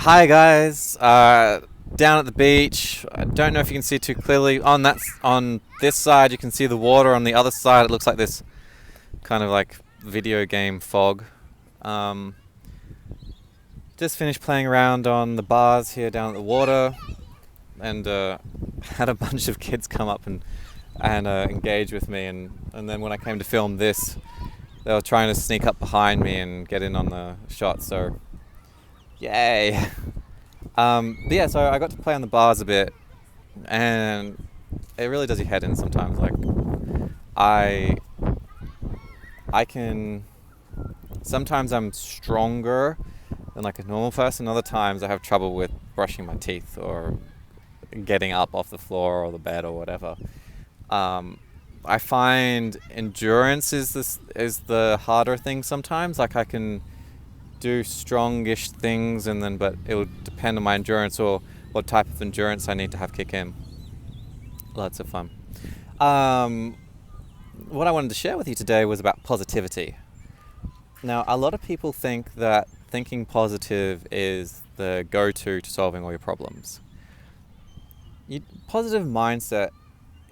Hi guys, down at the beach. I don't know if you can see too clearly. On this side, you can see the water. On the other side, it looks like this kind of like video game fog. Um, just finished playing around on the bars here down at the water, and had a bunch of kids come up and engage with me. And then when I came to film this, they were trying to sneak up behind me and get in on the shot. So, yay! But yeah, so I got to play on the bars a bit, and it really does your head in sometimes. Like, I I can sometimes I'm stronger than like a normal person. Other times I have trouble with brushing my teeth or getting up off the floor or the bed or whatever. I find endurance is the harder thing sometimes. Like I can do strongish things, but it will depend on my endurance or what type of endurance I need to have kick in. Lots of fun. Um, what I wanted to share with you today was about positivity. Now, a lot of people think that thinking positive is the go-to to solving all your problems. Positive mindset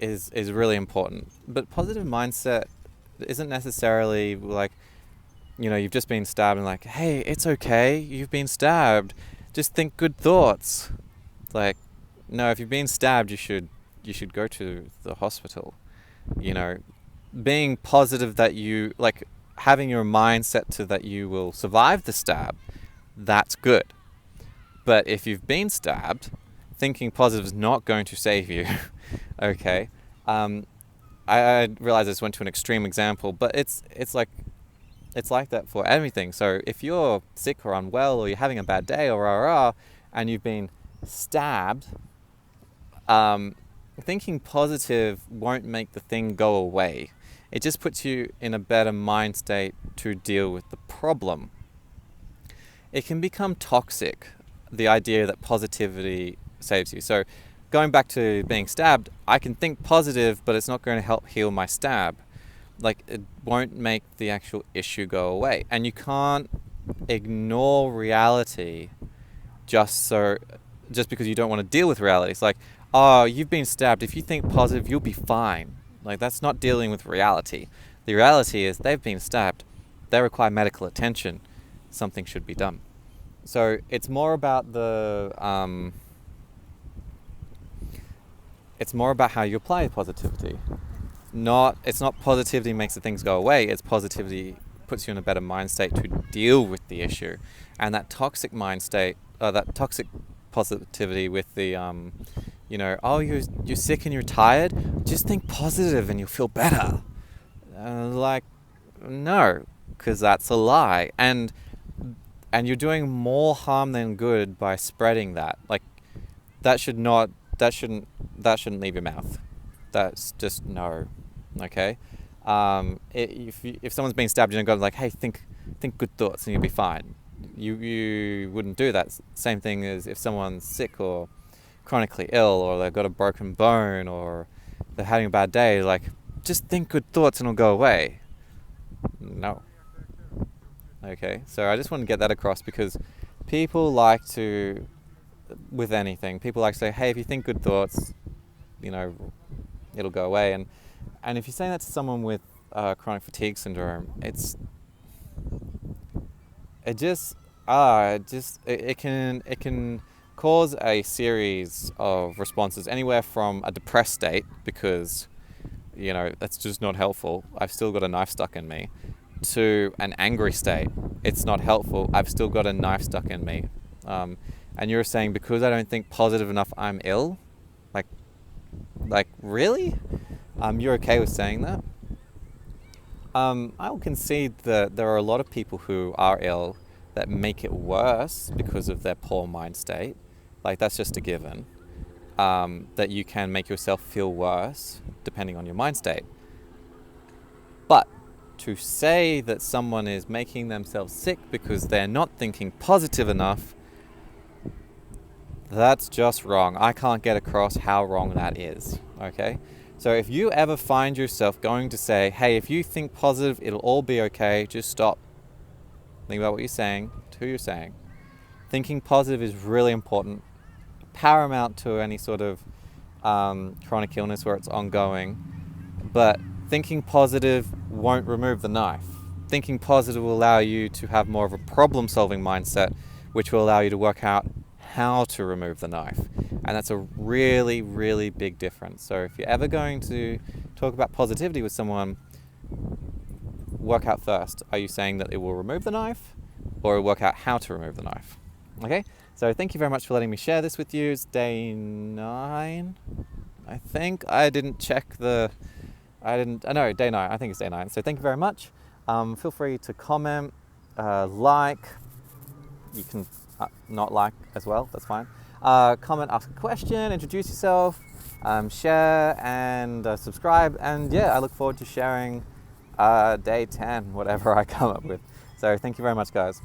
is really important, but positive mindset isn't necessarily like, you've just been stabbed and like, hey, it's okay, you've been stabbed, just think good thoughts. Like, no, if you've been stabbed, you should go to the hospital. Being positive that having your mindset to that you will survive the stab, that's good. But if you've been stabbed, thinking positive is not going to save you. Okay. I realize I just went to an extreme example, but it's like that for everything. So if you're sick or unwell, or you're having a bad day, and you've been stabbed, thinking positive won't make the thing go away. It just puts you in a better mind state to deal with the problem. It can become toxic, the idea that positivity saves you. So going back to being stabbed, I can think positive, but it's not going to help heal my stab. Like, it won't make the actual issue go away. And you can't ignore reality just because you don't want to deal with reality. It's like, oh, you've been stabbed. If you think positive, you'll be fine. Like, that's not dealing with reality. The reality is they've been stabbed. They require medical attention. Something should be done. So it's more about it's more about how you apply positivity. It's not positivity makes the things go away. It's positivity puts you in a better mind state to deal with the issue. And that toxic mind state, that toxic positivity with the, oh, you're sick and you're tired, just think positive and you'll feel better. No, because that's a lie. And you're doing more harm than good by spreading that. Like, that shouldn't leave your mouth. That's just no. Okay. If someone's been stabbed, you don't go like, hey, think good thoughts and you'll be fine. You wouldn't do that. Same thing as if someone's sick or chronically ill, or they've got a broken bone, or they're having a bad day. Like, just think good thoughts and it'll go away. No. Okay. So I just want to get that across, because people like to, with anything, people like to say, hey, if you think good thoughts, it'll go away. And if you're saying that to someone with chronic fatigue syndrome, it can cause a series of responses, anywhere from a depressed state, because that's just not helpful, I've still got a knife stuck in me, to an angry state, it's not helpful, I've still got a knife stuck in me. And you're saying because I don't think positive enough, I'm ill? Like really? You're okay with saying that? I will concede that there are a lot of people who are ill that make it worse because of their poor mind state. Like, that's just a given. That you can make yourself feel worse depending on your mind state. But to say that someone is making themselves sick because they're not thinking positive enough, that's just wrong. I can't get across how wrong that is. Okay? So if you ever find yourself going to say, hey, if you think positive, it'll all be okay, just stop. Think about what you're saying, to who you're saying. Thinking positive is really important, paramount to any sort of chronic illness where it's ongoing. But thinking positive won't remove the knife. Thinking positive will allow you to have more of a problem-solving mindset, which will allow you to work out how to remove the knife. And that's a really, really big difference. So if you're ever going to talk about positivity with someone, work out first, are you saying that it will remove the knife, or work out how to remove the knife? Okay, so thank you very much for letting me share this with you. It's day 9, I think. I didn't check the... no, day 9. I think it's day 9. So thank you very much. Feel free to comment, like. You can not like as well, that's fine. Comment, ask a question, introduce yourself, share and subscribe. And yeah, I look forward to sharing day 10, whatever I come up with. So thank you very much, guys.